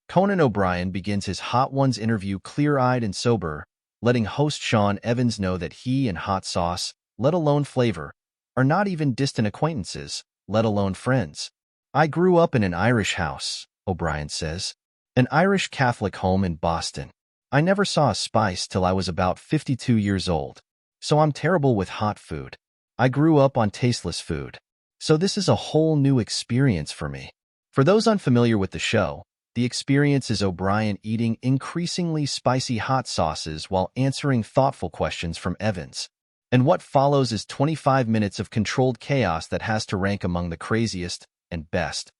Conan O'Brien begins his Hot Ones interview clear-eyed and sober, letting host Sean Evans know that he and hot sauce, let alone flavor, are not even distant acquaintances, let alone friends. "I grew up in an Irish house," O'Brien says. "An Irish Catholic home in Boston. I never saw a spice till I was about 52 years old. So I'm terrible with hot food. I grew up on tasteless food. So this is a whole new experience for me." For those unfamiliar with the show, the experience is O'Brien eating increasingly spicy hot sauces while answering thoughtful questions from Evans. And what follows is 25 minutes of controlled chaos that has to rank among the craziest and best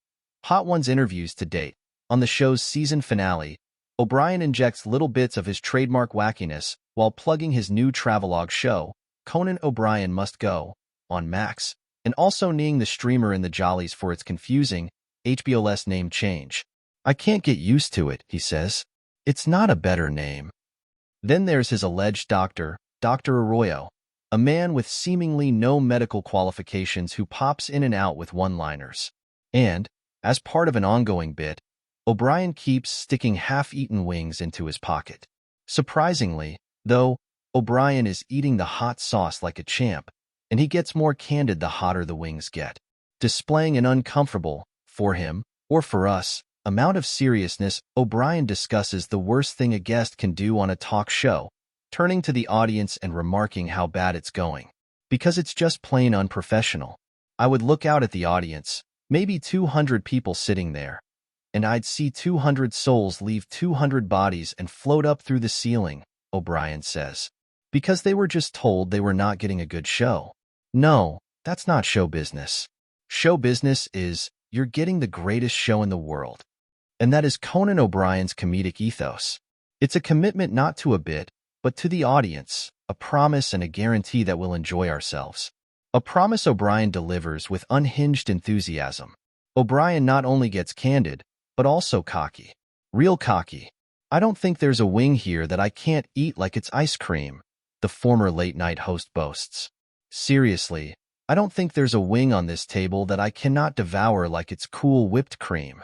Hot Ones interviews to date. On the show's season finale, O'Brien injects little bits of his trademark wackiness while plugging his new travelogue show, Conan O'Brien Must Go, on Max, and also kneeing the streamer in the jollies for its confusing HBO's name change. "I can't get used to it," he says. "It's not a better name." Then there's his alleged doctor, Dr. Arroyo, a man with seemingly no medical qualifications who pops in and out with one-liners. And, as part of an ongoing bit, O'Brien keeps sticking half-eaten wings into his pocket. Surprisingly, though, O'Brien is eating the hot sauce like a champ, and he gets more candid the hotter the wings get, displaying an uncomfortable, for him, or for us, amount of seriousness. O'Brien discusses the worst thing a guest can do on a talk show, turning to the audience and remarking how bad it's going. "Because it's just plain unprofessional. I would look out at the audience, maybe 200 people sitting there, and I'd see 200 souls leave 200 bodies and float up through the ceiling," O'Brien says. "Because they were just told they were not getting a good show. No, that's not show business. Show business is, you're getting the greatest show in the world." And that is Conan O'Brien's comedic ethos. It's a commitment not to a bit, but to the audience, a promise and a guarantee that we'll enjoy ourselves. A promise O'Brien delivers with unhinged enthusiasm. O'Brien not only gets candid, but also cocky. Real cocky. "I don't think there's a wing here that I can't eat like it's ice cream," the former late-night host boasts. "Seriously, I don't think there's a wing on this table that I cannot devour like it's cool whipped cream."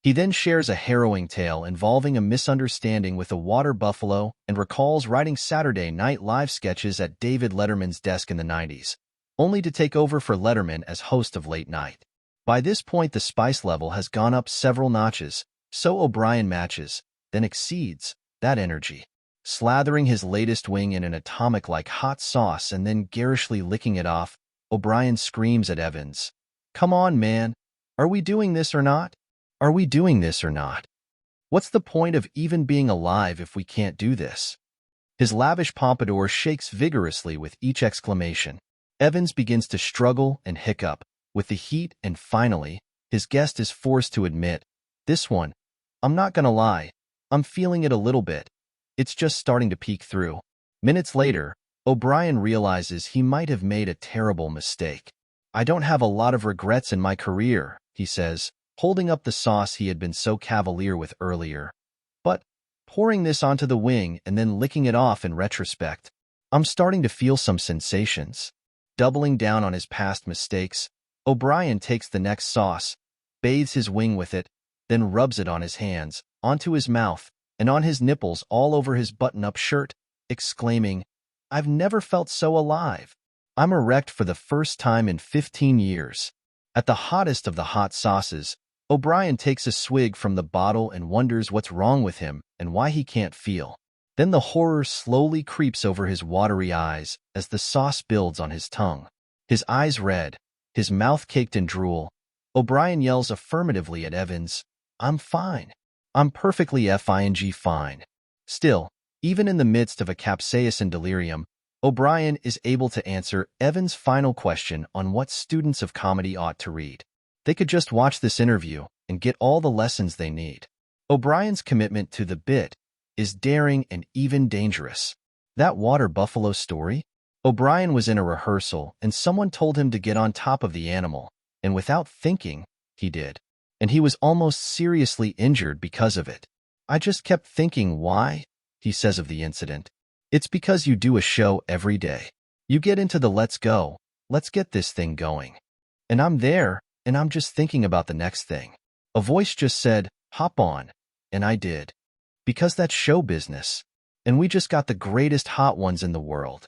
He then shares a harrowing tale involving a misunderstanding with a water buffalo and recalls writing Saturday Night Live sketches at David Letterman's desk in the 90s, only to take over for Letterman as host of Late Night. By this point, the spice level has gone up several notches, so O'Brien matches, then exceeds, that energy. Slathering his latest wing in an atomic-like hot sauce and then garishly licking it off, O'Brien screams at Evans, "Come on, man. Are we doing this or not? Are we doing this or not? What's the point of even being alive if we can't do this?" His lavish pompadour shakes vigorously with each exclamation. Evans begins to struggle and hiccup with the heat, and finally, his guest is forced to admit, "This one, I'm not gonna lie, I'm feeling it a little bit. It's just starting to peek through." Minutes later, O'Brien realizes he might have made a terrible mistake. "I don't have a lot of regrets in my career," he says, holding up the sauce he had been so cavalier with earlier. "But, pouring this onto the wing and then licking it off in retrospect, I'm starting to feel some sensations." Doubling down on his past mistakes, O'Brien takes the next sauce, bathes his wing with it, then rubs it on his hands, onto his mouth, and on his nipples all over his button-up shirt, exclaiming, "I've never felt so alive. I'm erect for the first time in 15 years. At the hottest of the hot sauces, O'Brien takes a swig from the bottle and wonders what's wrong with him and why he can't feel. Then the horror slowly creeps over his watery eyes as the sauce builds on his tongue. His eyes red, his mouth caked in drool, O'Brien yells affirmatively at Evans, "I'm fine. I'm perfectly fing fine." Still, even in the midst of a capsaicin delirium, O'Brien is able to answer Evans' final question on what students of comedy ought to read. They could just watch this interview and get all the lessons they need. O'Brien's commitment to the bit is daring and even dangerous. That water buffalo story? O'Brien was in a rehearsal and someone told him to get on top of the animal, and without thinking, he did. And he was almost seriously injured because of it. "I just kept thinking why," he says of the incident. "It's because you do a show every day. You get into the let's go, let's get this thing going. And I'm there, and I'm just thinking about the next thing. A voice just said, hop on, And I did. Because that's show business. And we just got the greatest hot ones in the world.